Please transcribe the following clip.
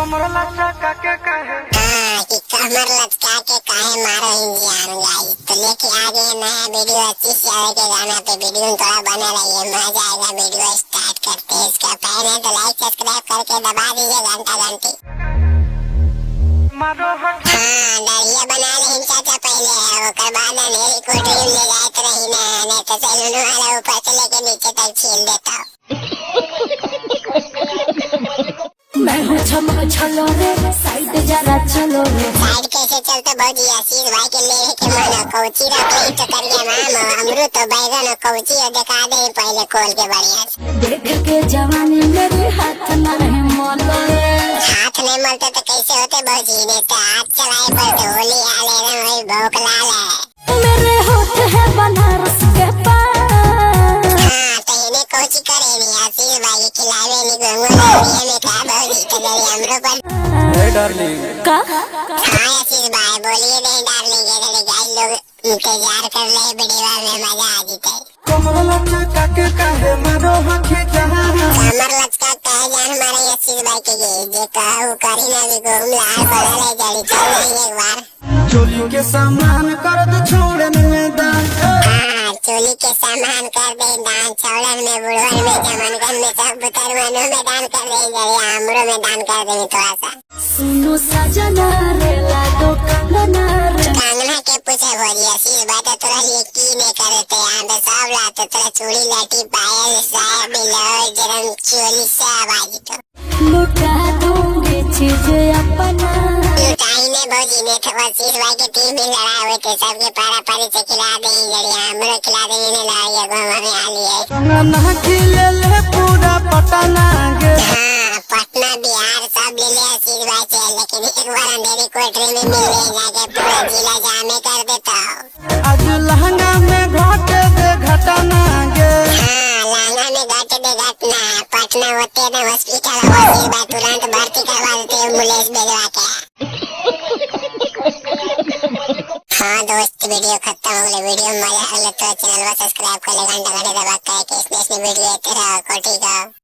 कि कमर लचका के काहे मारो इंसान गाइस। तो लेके आ गए नया वीडियो 25 यार के गाना पे। वीडियो थोड़ा बना रही है, मजा आएगा। वीडियो स्टार्ट करते हैं। इसका पहले तो लाइक सब्सक्राइब करके दबा दीजिए घंटा घंटी। हाँ डरिया बना रही चाचा पहले, ओकर बाद मेरी कोटरी ले जाते रही ना, नहीं तो सैलून वाला ऊपर से लेके नीचे तक छील देता। मैं हूँ छमक छलो रे, साइड जरा चलो रे। साइड कैसे चलते भौजी, आशीष भाई के ले के मानो कौची रख ले तो करिया मामा अमरूद तो बैगन और कौची और दिखा दे पहले खोल के बढ़िया से। देख के जवानी मेरे हाथ नहीं मोलो रे। हाथ नहीं मलते तो कैसे होते भौजी, ने तो हाथ चलाए पर तो होली आ ले रहे वही भूख लाल है। मेरे होठ है बनारस के पान। हाँ तो इन्हें कौची करे नहीं, आशीष भाई के खिलावे नहीं घूंगू ये में खा भौजी तो जल्दी अमरूद पर डार्लिंग का। हाँ आशीष भाई बोलिए नहीं डार्लिंग, ये तो गाइस लोग इंतजार कर रहे वीडियो में, मजा आ जीते। कमर लचका के काहे मारो हखे जहां। कमर लचका कहे जान हमारे आशीष भाई के जे कहू करी ना भी घूम लाल बड़ा जड़ी चल रही एक बार। चोली के सामान कर दे छोड़न में दान। हाँ चोली के सामान कर दे दान, चौड़न में बुढ़वन में जमनगन में सब बुतरवनों में दान कर दे, जरिया आमरों में दान कर दे थोड़ा सा। सुनो सजना रे लागो कंगना रे। कंगना के पूछे भोजी आशीष भाई तो तोरा लिए की नहीं करते, यहाँ पे सब लाते तोरा चूड़ी लाठी पायल साया ब्लाउज जरम चोली सब आज तो लुटा दूंगी चीज अपना। लुटाई ने भौजी ने तो आशीष भाई के टीम में लड़ा हुए थे, सबके पारा पारी से खिला दे जरिया आमरों खिला दे इन्हें लड़ाई गोमा में आ लिए। कंगना खिले ले पूरा पटना गे। हाँ पटना बिहार सब ले ले आशीष भाई से, लेकिन एक बार अंधेरी कोठरी में मिले जाके पूरा जिला जामे कर देता हूँ। आज लहंगा में घाटे दे घटना गे। हाँ लहंगा में घट दे घटना, पटना होते ना हॉस्पिटल आशीष भाई तुरंत भर्ती करवा देते एम्बुलेंस भेजवा के। हाँ दोस्त वीडियो खत्म हो गया। वीडियो मजा आ गया तो चैनल को सब्सक्राइब कर ले, घंटा घंटे दबा के इसमें वीडियो तेरा कोटी का।